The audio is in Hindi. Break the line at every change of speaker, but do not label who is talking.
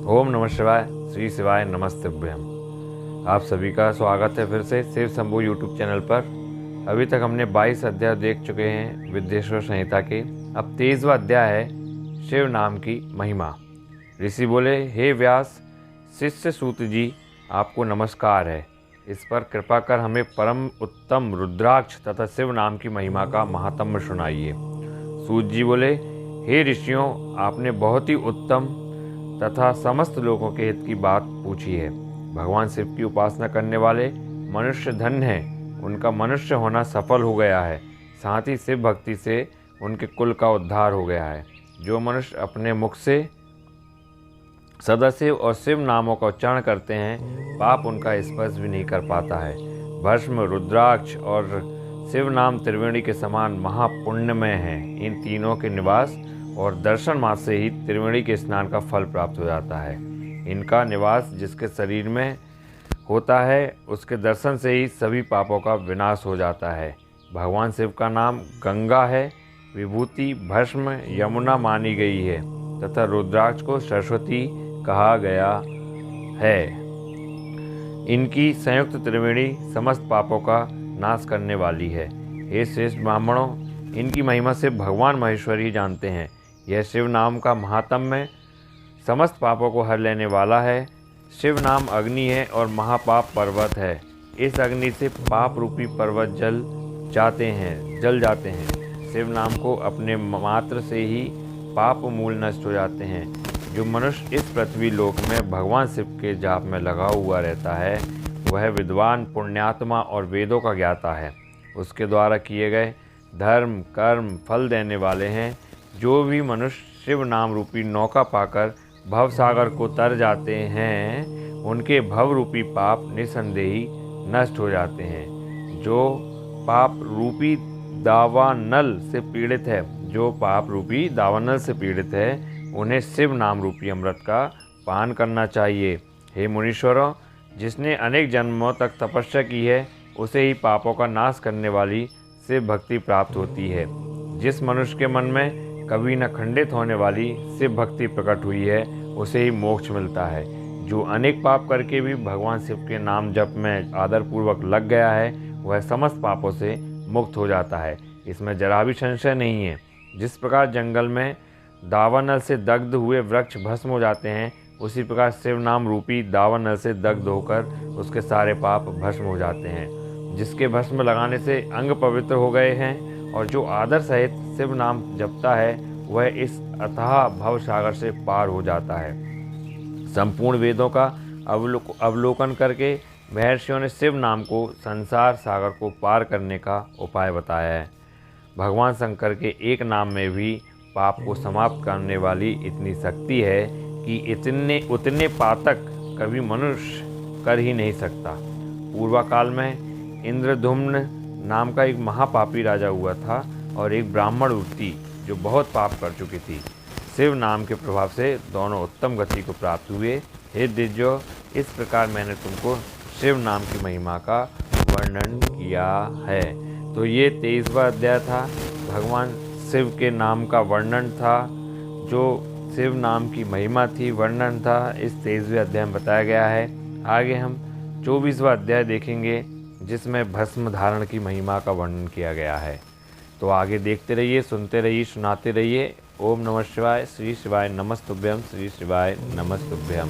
ओम नमः शिवाय, श्री शिवाय नमस्तुभ्यम। आप सभी का स्वागत है फिर से शिव शंभू यूट्यूब चैनल पर। अभी तक हमने 22 अध्याय देख चुके हैं विद्येश्वर संहिता के। अब 23वां अध्याय है शिव नाम की महिमा। ऋषि बोले, हे व्यास, शिष्य सूत जी, आपको नमस्कार है। इस पर कृपा कर हमें परम उत्तम रुद्राक्ष तथा शिव नाम की महिमा का महात्म्य सुनाइए। सूत जी बोले, हे ऋषियों, आपने बहुत ही उत्तम तथा समस्त लोगों के हित की बात पूछी है। भगवान शिव की उपासना करने वाले मनुष्य धन्य हैं, उनका मनुष्य होना सफल हो गया है। साथ ही शिव भक्ति से उनके कुल का उद्धार हो गया है। जो मनुष्य अपने मुख से सदाशिव और शिव नामों का उच्चारण करते हैं, पाप उनका स्पर्श भी नहीं कर पाता है। भस्म, रुद्राक्ष और शिव नाम त्रिवेणी के समान महापुण्यमय हैं। इन तीनों के निवास और दर्शन मात्र से ही त्रिवेणी के स्नान का फल प्राप्त हो जाता है। इनका निवास जिसके शरीर में होता है, उसके दर्शन से ही सभी पापों का विनाश हो जाता है। भगवान शिव का नाम गंगा है, विभूति भस्म यमुना मानी गई है तथा रुद्राक्ष को सरस्वती कहा गया है। इनकी संयुक्त त्रिवेणी समस्त पापों का नाश करने वाली है। हे श्रेष्ठ ब्राह्मणों, इनकी महिमा से भगवान महेश्वर ही जानते हैं। यह शिव नाम का महात्म्य समस्त पापों को हर लेने वाला है। शिव नाम अग्नि है और महापाप पर्वत है। इस अग्नि से पाप रूपी पर्वत जल जाते हैं। शिव नाम को अपने मात्र से ही पाप मूल नष्ट हो जाते हैं। जो मनुष्य इस पृथ्वी लोक में भगवान शिव के जाप में लगा हुआ रहता है, वह विद्वान, पुण्यात्मा और वेदों का ज्ञाता है। उसके द्वारा किए गए धर्म कर्म फल देने वाले हैं। जो भी मनुष्य शिव नाम रूपी नौका पाकर भव सागर को तर जाते हैं, उनके भव रूपी पाप निसंदेही नष्ट हो जाते हैं। जो पाप रूपी दावानल से पीड़ित है, उन्हें शिव नाम रूपी अमृत का पान करना चाहिए। हे मुनीश्वरों, जिसने अनेक जन्मों तक तपस्या की है, उसे ही पापों का नाश करने वाली शिव भक्ति प्राप्त होती है। जिस मनुष्य के मन में कभी न खंडित होने वाली शिव भक्ति प्रकट हुई है, उसे ही मोक्ष मिलता है। जो अनेक पाप करके भी भगवान शिव के नाम जप में आदरपूर्वक लग गया है, वह समस्त पापों से मुक्त हो जाता है। इसमें जरा भी संशय नहीं है। जिस प्रकार जंगल में दावानल से दग्ध हुए वृक्ष भस्म हो जाते हैं, उसी प्रकार शिव नाम रूपी दावानल से दग्ध होकर उसके सारे पाप भस्म हो जाते हैं। जिसके भस्म लगाने से अंग पवित्र हो गए हैं और जो आदर सहित शिव नाम जपता है, वह इस अथाह भव सागर से पार हो जाता है। संपूर्ण वेदों का अवलोकन करके महर्षियों ने शिव नाम को संसार सागर को पार करने का उपाय बताया है। भगवान शंकर के एक नाम में भी पाप को समाप्त करने वाली इतनी शक्ति है कि उतने पातक कभी मनुष्य कर ही नहीं सकता। पूर्वकाल में इंद्रधुम्न नाम का एक महापापी राजा हुआ था और एक ब्राह्मण युवती जो बहुत पाप कर चुकी थी। शिव नाम के प्रभाव से दोनों उत्तम गति को प्राप्त हुए। हे द्विजो, इस प्रकार मैंने तुमको शिव नाम की महिमा का वर्णन किया है। तो ये 23वां अध्याय था, भगवान शिव के नाम का वर्णन था। जो शिव नाम की महिमा थी, वर्णन था, इस 23वें अध्याय में बताया गया है। आगे हम 24वां अध्याय देखेंगे, जिसमें भस्म धारण की महिमा का वर्णन किया गया है। तो आगे देखते रहिए, सुनते रहिए, सुनाते रहिए। ओम नमः शिवाय, श्री शिवाय नमस्तुभ्यम, श्री शिवाय नमस्तुभ्यम।